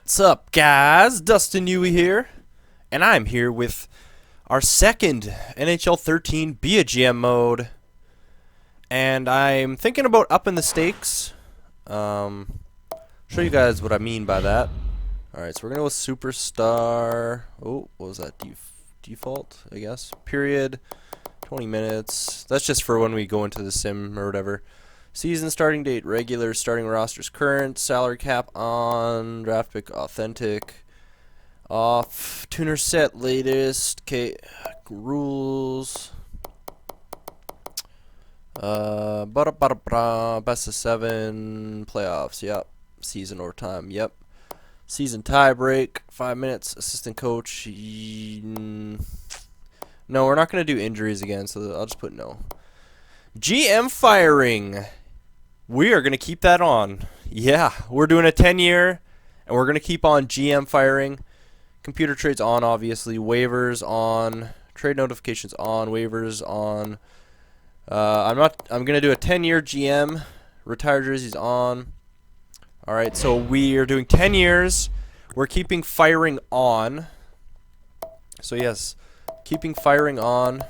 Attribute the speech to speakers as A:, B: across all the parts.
A: What's up, guys? Dustin Yewy here, and I'm here with our second NHL 13 Be a GM mode, and I'm thinking about upping the stakes. Show you guys what I mean by that. Alright, so we're gonna go with Superstar. Oh, what was that? Default, I guess. Period. 20 minutes. That's just for when we go into the sim or whatever. Season starting date, regular, starting rosters current, salary cap on, draft pick authentic, off, tuner set latest, rules, best of 7, playoffs, yep, season overtime, yep, season tie break, 5 minutes, assistant coach, no, we're not going to do injuries again, so I'll just put no. GM firing. We are going to keep that on. Yeah, we're doing a 10-year, and we're going to keep on GM firing. Computer trades on, obviously. Waivers on. Trade notifications on. Waivers on. I'm going to do a 10-year GM. Retired jerseys on. All right, so we are doing 10 years. We're keeping firing on. So yes, keeping firing on.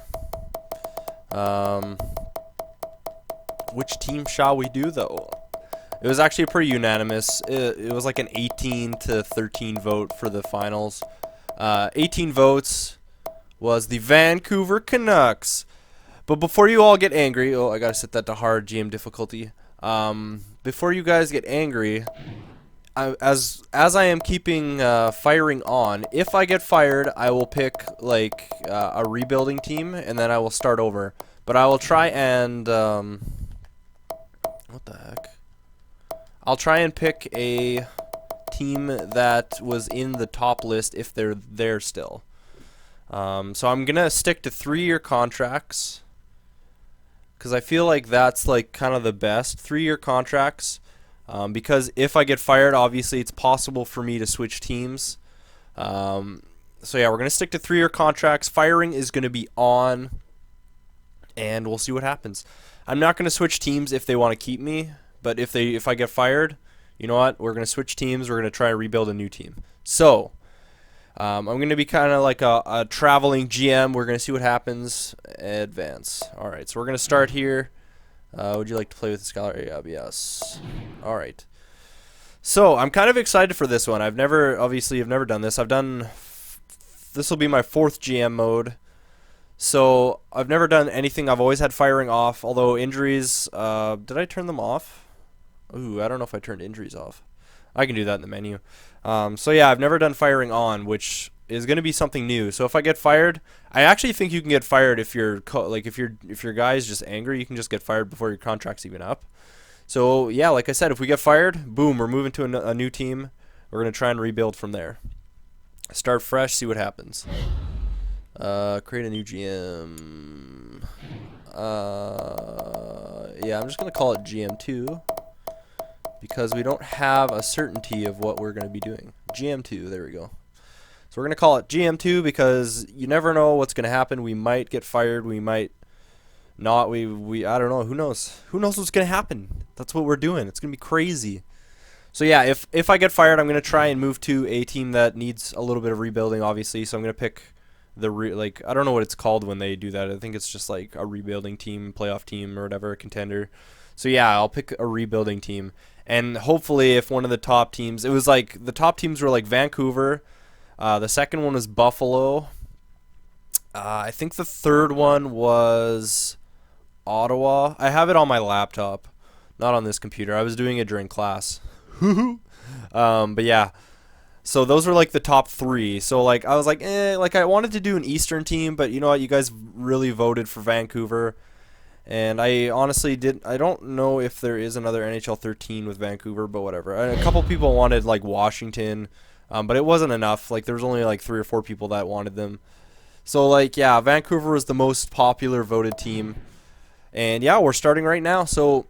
A: Which team shall we do, though? It was actually pretty unanimous. It was like an 18-13 vote for the finals. 18 votes was the Vancouver Canucks. But before you all get angry, oh, I gotta set that to hard GM difficulty. Before you guys get angry, as I am keeping firing on, if I get fired, I will pick like a rebuilding team, and then I will start over. But I will try and what the heck? I'll try and pick a team that was in the top list if they're there still. So I'm gonna stick to 3-year contracts because I feel like that's like kind of the best 3-year contracts. Because if I get fired, obviously it's possible for me to switch teams. So yeah, we're gonna stick to 3-year contracts. Firing is gonna be on, and we'll see what happens. I'm not gonna switch teams if they want to keep me, but if I get fired, you know what? We're gonna switch teams. We're gonna try and rebuild a new team. So I'm gonna be kind of like a traveling GM. We're gonna see what happens. Advance. All right, so we're gonna start here. Would you like to play with the scholar? Yeah, yes. All right. So I'm kind of excited for this one. I've never done this. This will be my 4th GM mode. So I've never done anything. I've always had firing off, although injuries, did I turn them off? Ooh, I don't know if I turned injuries off. I can do that in the menu. So yeah, I've never done firing on, which is going to be something new. So if I get fired, I actually think you can get fired if your guy is just angry, you can just get fired before your contract's even up. So yeah, like I said, if we get fired, boom, we're moving to a new team. We're going to try and rebuild from there. Start fresh, see what happens. Create a new GM. Yeah, I'm just going to call it GM2 because we don't have a certainty of what we're going to be doing. GM2, there we go. So we're going to call it GM2 because you never know what's going to happen. We might get fired. We might not. I don't know. Who knows? Who knows what's going to happen? That's what we're doing. It's going to be crazy. So yeah, if I get fired, I'm going to try and move to a team that needs a little bit of rebuilding, obviously. So I'm going to pick I don't know what it's called when they do that. I think it's just like a rebuilding team, playoff team, or whatever, a contender. So yeah, I'll pick a rebuilding team, and hopefully, if one of the top teams, it was like the top teams were like Vancouver. The second one was Buffalo. I think the third one was Ottawa. I have it on my laptop, not on this computer. I was doing it during class. But yeah. So those were like the top 3. So like I was like, like I wanted to do an Eastern team, but you know what? You guys really voted for Vancouver, and I honestly I don't know if there is another NHL 13 with Vancouver, but whatever. A couple people wanted like Washington, but it wasn't enough. Like there was only like 3 or 4 people that wanted them. So like yeah, Vancouver was the most popular voted team, and yeah, we're starting right now. So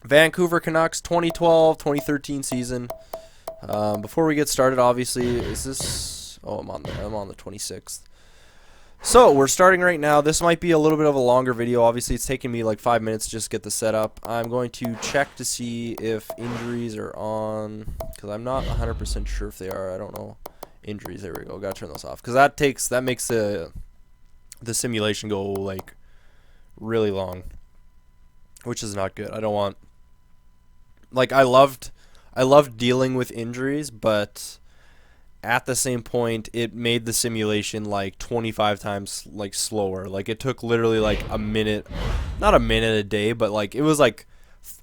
A: Vancouver Canucks 2012-2013 season. Before we get started, obviously, is this? Oh, I'm on the 26th. So we're starting right now. This might be a little bit of a longer video. Obviously, it's taking me like 5 minutes to just get the setup. I'm going to check to see if injuries are on, because I'm not 100% sure if they are. I don't know. Injuries. There we go. Gotta turn those off, because that makes the simulation go like really long, which is not good. I don't want, like, I loved dealing with injuries, but at the same point, it made the simulation like 25 times like slower. Like, it took literally like a minute, not a minute a day, but like it was like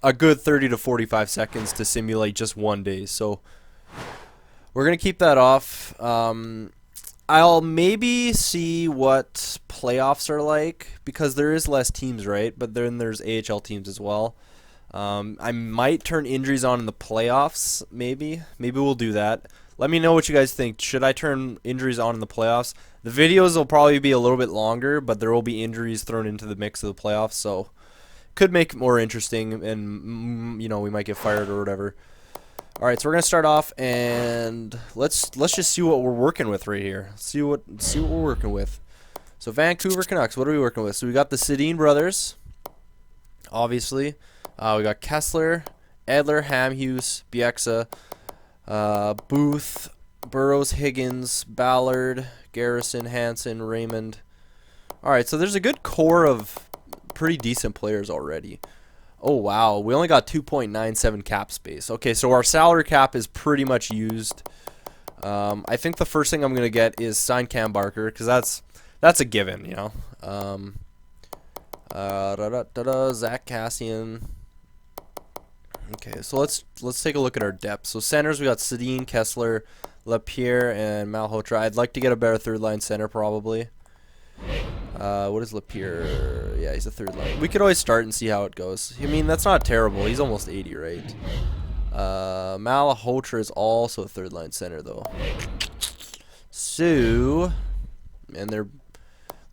A: a good 30 to 45 seconds to simulate just one day. So we're gonna keep that off. I'll maybe see what playoffs are like, because there is less teams, right? But then there's AHL teams as well. I might turn injuries on in the playoffs. Maybe we'll do that. Let me know what you guys think. Should I turn injuries on in the playoffs? The videos will probably be a little bit longer, but there will be injuries thrown into the mix of the playoffs, so could make it more interesting, and you know, we might get fired or whatever. All right, so we're gonna start off, and let's just see what we're working with right here. See what we're working with. So Vancouver Canucks. What are we working with? So we got the Sedin brothers, obviously. We got Kessler, Edler, Hamhuis, Bieksa, Booth, Burrows, Higgins, Ballard, Garrison, Hansen, Raymond. Alright, so there's a good core of pretty decent players already. Oh, wow. We only got 2.97 cap space. Okay, so our salary cap is pretty much used. I think the first thing I'm going to get is sign Cam Barker, because that's a given, you know. Zach Cassian. Okay, so let's take a look at our depth. So centers, we got Sedin, Kessler, Lapierre, and Malhotra. I'd like to get a better third line center, probably. What is Lapierre? Yeah, he's a third line. We could always start and see how it goes. I mean, that's not terrible. He's almost 80, right? Malhotra is also a third line center, though. So, and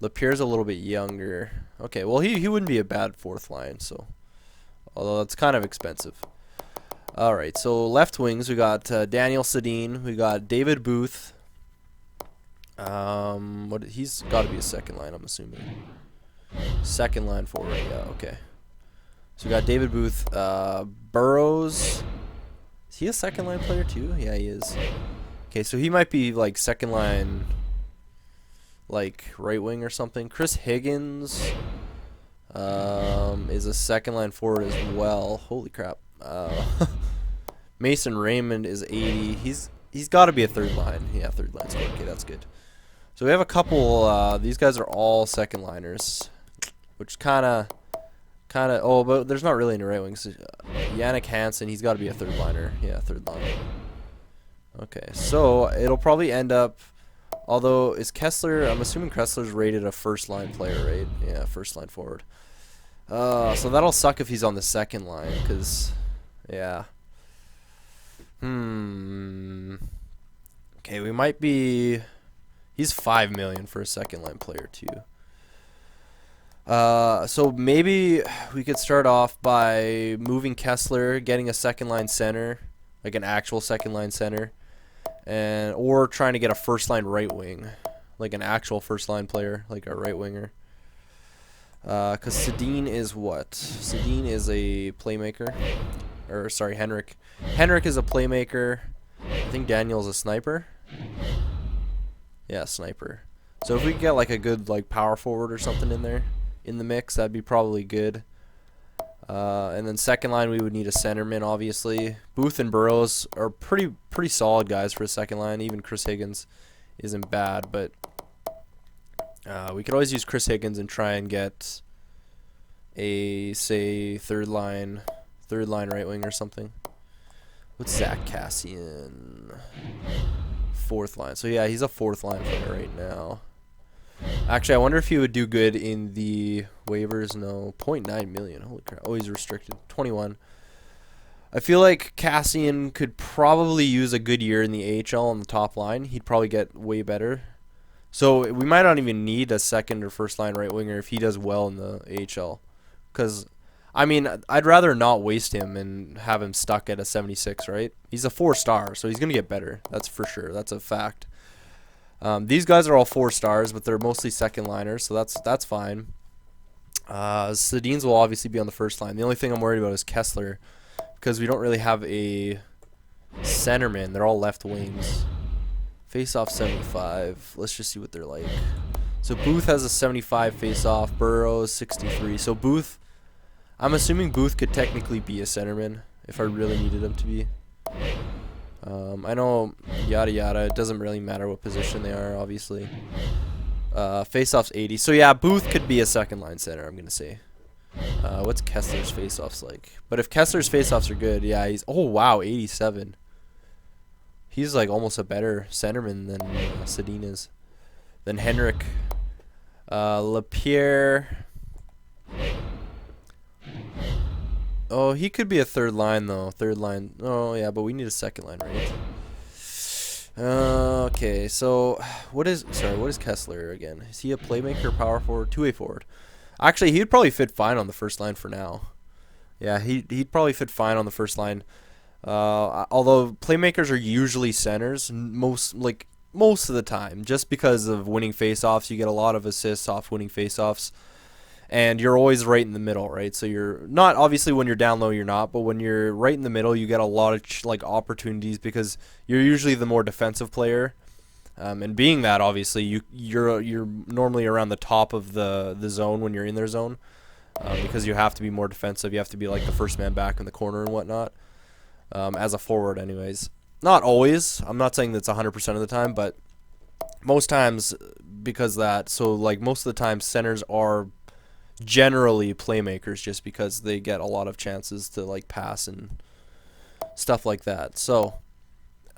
A: Lapierre's a little bit younger. Okay, well, he wouldn't be a bad fourth line, so. Although it's kind of expensive. Alright, so left wings, we got Daniel Sedin, we got David Booth. He's got to be a second line, I'm assuming. Second line forward, yeah, okay. So we got David Booth, Burrows. Is he a second line player too? Yeah, he is. Okay, so he might be like second line, like right wing or something. Chris Higgins is a second line forward as well. Holy crap. Mason Raymond is 80. He's got to be a third line. Yeah, third line score. Okay, that's good. So we have a couple. These guys are all second liners, which kind of. Oh, but there's not really any right wings. Yannick Hansen, he's got to be a third liner. Yeah, third line. Okay, so it'll probably end up. Although, is Kessler, I'm assuming Kessler's rated a first line player, right? Yeah, first line forward. So that'll suck if he's on the second line, because, yeah. Okay, we might be, he's $5 million for a second line player too. So maybe we could start off by moving Kessler, getting a second line center, like an actual second line center. Or trying to get a first line right wing, like an actual first line player, like a right winger. Because Sedin is what? Sedin is a playmaker. Or, sorry, Henrik. Henrik is a playmaker. I think Daniel's a sniper. Yeah, sniper. So if we could get like a good like power forward or something in there, in the mix, that'd be probably good. And then second line, we would need a centerman, obviously. Booth and Burrows are pretty solid guys for a second line. Even Chris Higgins isn't bad, but we could always use Chris Higgins and try and get a, say, third line right wing or something. What's Zach Cassian? Fourth line. So yeah, he's a fourth line player right now. Actually, I wonder if he would do good in the waivers. No, 0.9 million. Holy crap. Oh, he's restricted. 21. I feel like Cassian could probably use a good year in the AHL on the top line. He'd probably get way better. So we might not even need a second or first line right winger if he does well in the AHL. Because, I mean, I'd rather not waste him and have him stuck at a 76, right? He's a 4-star, so he's going to get better. That's for sure. That's a fact. These guys are all 4 stars, but they're mostly second liners, so that's fine. Sedins will obviously be on the first line. The only thing I'm worried about is Kessler, because we don't really have a centerman. They're all left wings. Face-off 75. Let's just see what they're like. So Booth has a 75 face-off. Burrows 63. So Booth, I'm assuming Booth could technically be a centerman if I really needed him to be. I know yada yada. It doesn't really matter what position they are, obviously. Face-offs 80. So yeah, Booth could be a second line center, I'm gonna say. What's Kessler's face-offs like? But if Kessler's face-offs are good, yeah, he's, oh wow, 87. He's like almost a better centerman than Sedin is. Then Henrik. Lapierre. Oh, he could be a third line though. Third line. Oh yeah, but we need a second line, right? Okay, so what is Kessler again? Is he a playmaker, power forward, two-way forward? Actually, he'd probably fit fine on the first line for now. Yeah, he'd probably fit fine on the first line. Although playmakers are usually centers most of the time, just because of winning faceoffs. You get a lot of assists off winning faceoffs, and you're always right in the middle, right? So you're not, obviously when you're down low you're not, but when you're right in the middle you get a lot of opportunities because you're usually the more defensive player. And being that, obviously you're normally around the top of the zone when you're in their zone, because you have to be more defensive. You have to be like the first man back in the corner and whatnot. As a forward anyways. Not always. I'm not saying that's 100% of the time, but most times because that. So like most of the time centers are generally playmakers just because they get a lot of chances to like pass and stuff like that. So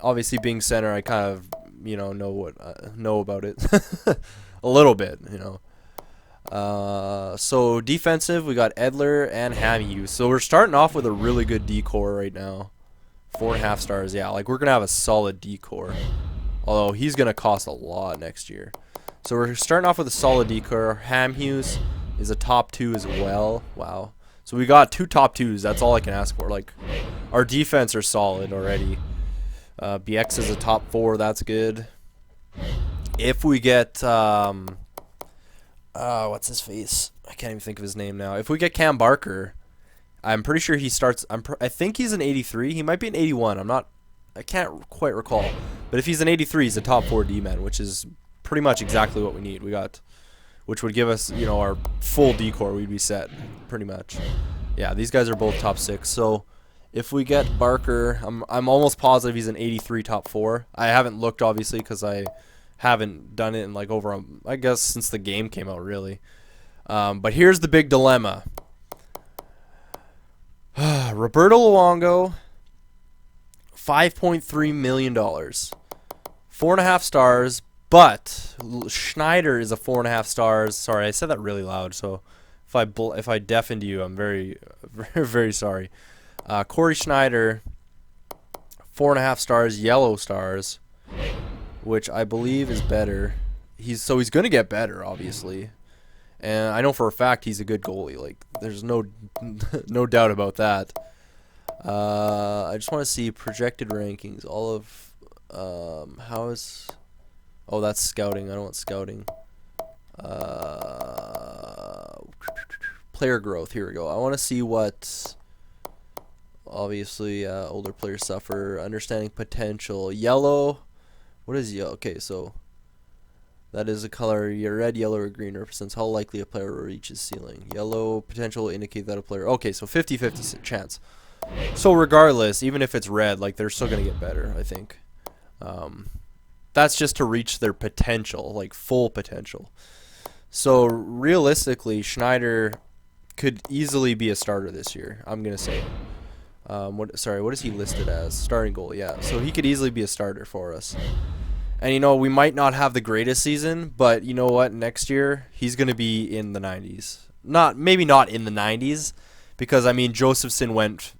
A: obviously being center, I kind of, know about it a little bit, So defensive, we got Edler and Hamhughes. So we're starting off with a really good D-core right now. 4.5 stars, yeah. Like we're gonna have a solid D-core, although he's gonna cost a lot next year. So we're starting off with a solid D-core. Hamhughes is a top 2 as well. Wow. So we got 2 top 2s. That's all I can ask for. Like our defense are solid already. BX is a top 4. That's good. If we get what's his face? I can't even think of his name now. If we get Cam Barker, I'm pretty sure he starts. I think he's an 83. He might be an 81. I can't quite recall. But if he's an 83, he's a top 4 D-man, which is pretty much exactly what we need. Which would give us, our full D-core. We'd be set, pretty much. Yeah, these guys are both top 6. So if we get Barker, I'm almost positive he's an 83 top 4. I haven't looked, obviously, because I haven't done it in I guess since the game came out, really. But here's the big dilemma. Roberto Luongo, $5.3 million. 4.5 stars, but Schneider is a 4.5 stars. Sorry, I said that really loud, so if I deafened you, I'm very, very, very sorry. Corey Schneider, 4.5 stars, yellow stars, which I believe is better. He's going to get better, obviously. And I know for a fact he's a good goalie. Like, there's no doubt about that. I just want to see projected rankings. All of oh, that's scouting. I don't want scouting. Player growth. Here we go. I want to see what. Obviously, older players suffer. Understanding potential. Yellow. What is yellow? Okay, so. That is a color. Your red, yellow, or green represents how likely a player will reach his ceiling. Yellow potential will indicate that a player. Okay, so 50-50 chance. So regardless, even if it's red, like they're still gonna get better, I think. That's just to reach their potential, like full potential. So realistically, Schneider could easily be a starter this year. I'm gonna say. What is he listed as? Starting goal, yeah. So he could easily be a starter for us. And, we might not have the greatest season, but you know what? Next year, he's going to be in the 90s. Maybe not in the 90s, because, Josephson went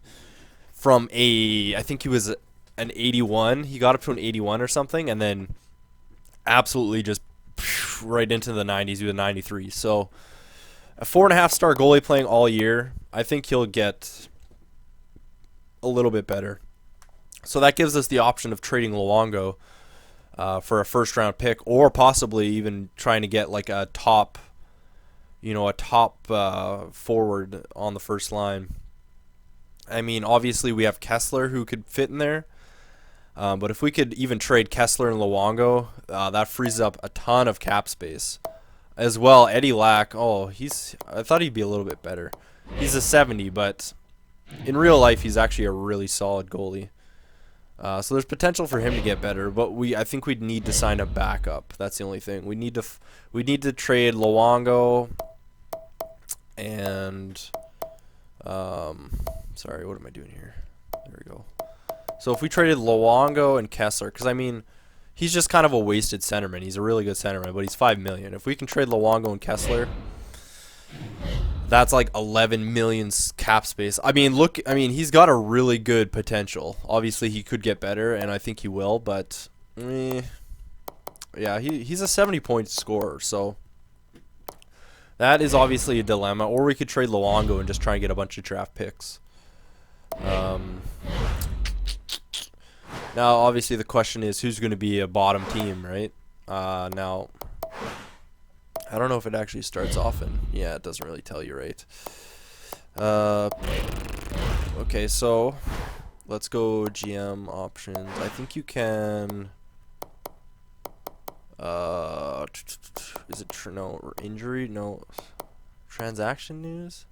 A: from I think he was an 81. He got up to an 81 or something, and then absolutely just right into the 90s with a 93. So, a 4.5-star goalie playing all year, I think he'll get a little bit better. So that gives us the option of trading Luongo for a first-round pick, or possibly even trying to get like a top, forward on the first line. I mean, obviously we have Kessler who could fit in there, but if we could even trade Kessler and Luongo, that frees up a ton of cap space. As well, Eddie Lack, I thought he'd be a little bit better. He's a 70, but in real life he's actually a really solid goalie. So there's potential for him to get better, but I think we'd need to sign a backup. That's the only thing. We need to trade Luongo and sorry, what am I doing here? There we go. So if we traded Luongo and Kessler, because I mean, he's just kind of a wasted centerman. He's a really good centerman, but he's $5 million. If we can trade Luongo and Kessler, that's like 11 million cap space. I mean, he's got a really good potential. Obviously, he could get better, and I think he will. But yeah, he's a 70-point scorer, so that is obviously a dilemma. Or we could trade Luongo and just try and get a bunch of draft picks. Now, obviously, the question is who's going to be a bottom team, right? Now, I don't know if it actually starts often. Yeah, it doesn't really tell you, right? Okay, so let's go GM options. I think you can. Is it no injury? No. Transaction news?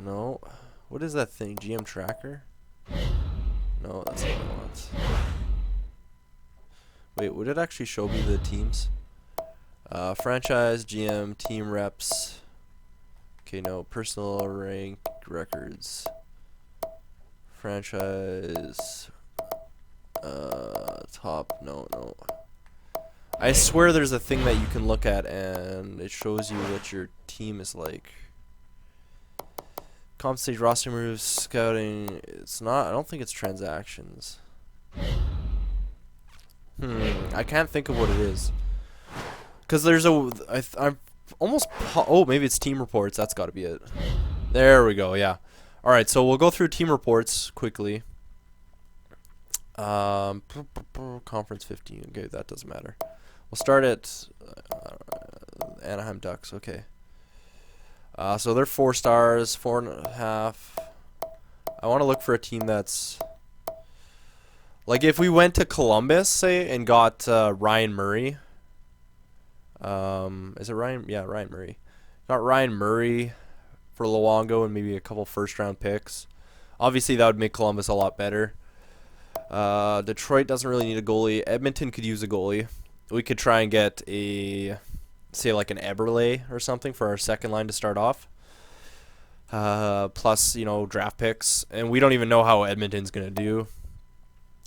A: No. What is that thing? GM tracker? No, that's not what I want. Wait, would it actually show me the teams? Franchise, GM, team reps. Okay, no. Personal rank records. Franchise. Top. No. I swear there's a thing that you can look at and it shows you what your team is like. Compensate roster moves, scouting. It's not. I don't think it's transactions. I can't think of what it is. Because there's I'm almost. Oh, maybe it's team reports. That's got to be it. There we go. Yeah. All right. So we'll go through team reports quickly. Conference 15. Okay, that doesn't matter. We'll start at Anaheim Ducks. Okay. So they're 4 stars, 4.5. I want to look for a team that's like if we went to Columbus, say, and got Ryan Murray. Is it Ryan? Yeah, Ryan Murray. Got Ryan Murray for Luongo and maybe a couple first-round picks. Obviously, that would make Columbus a lot better. Detroit doesn't really need a goalie. Edmonton could use a goalie. We could try and get say like an Eberle or something for our second line to start off. Plus, draft picks. And we don't even know how Edmonton's going to do.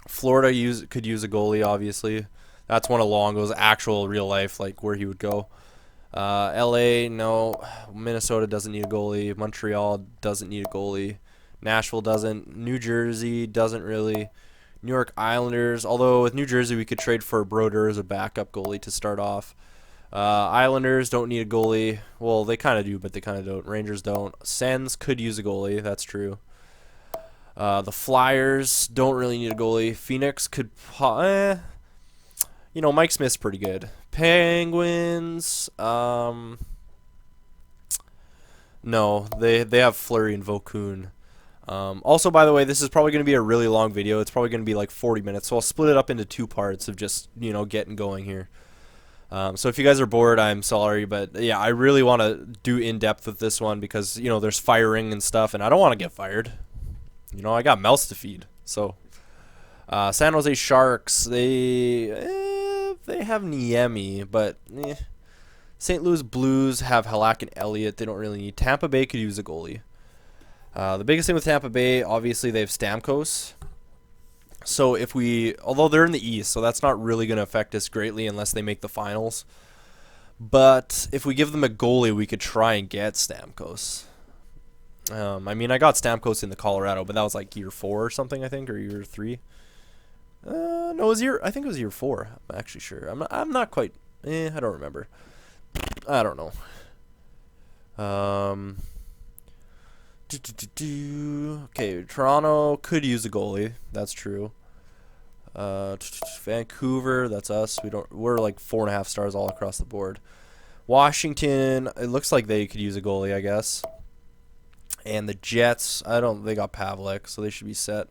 A: Florida could use a goalie, obviously. That's one of Luongo's actual real life, like where he would go. LA, no. Minnesota doesn't need a goalie. Montreal doesn't need a goalie. Nashville doesn't. New Jersey doesn't really. New York Islanders, although with New Jersey we could trade for Brodeur as a backup goalie to start off. Islanders don't need a goalie. Well, they kind of do, but they kind of don't. Rangers don't. Sens could use a goalie. That's true. The Flyers don't really need a goalie. Phoenix could... Mike Smith's pretty good. Penguins... no, they have Fleury and Vaucoon. Also, by the way, this is probably going to be a really long video. It's probably going to be like 40 minutes, so I'll split it up into 2 parts of just, getting going here. So if you guys are bored, I'm sorry, but yeah, I really want to do in-depth with this one because, there's firing and stuff, and I don't want to get fired. I got mouths to feed. So, San Jose Sharks, they have Niemi, but St. Louis Blues have Halak and Elliott. They don't really need. Tampa Bay could use a goalie. The biggest thing with Tampa Bay, obviously, they have Stamkos. So although they're in the East, so that's not really going to affect us greatly unless they make the finals. But if we give them a goalie, we could try and get Stamkos. I got Stamkos in the Colorado, but that was like year 4 or something, I think, or year 3. No, it was I think it was year 4. I'm actually sure. I'm not quite. I don't remember. I don't know. Okay, Toronto could use a goalie. That's true. Vancouver, that's us. We're like 4.5 stars all across the board. Washington, it looks like they could use a goalie, I guess. And the Jets, they got Pavlik, so they should be set.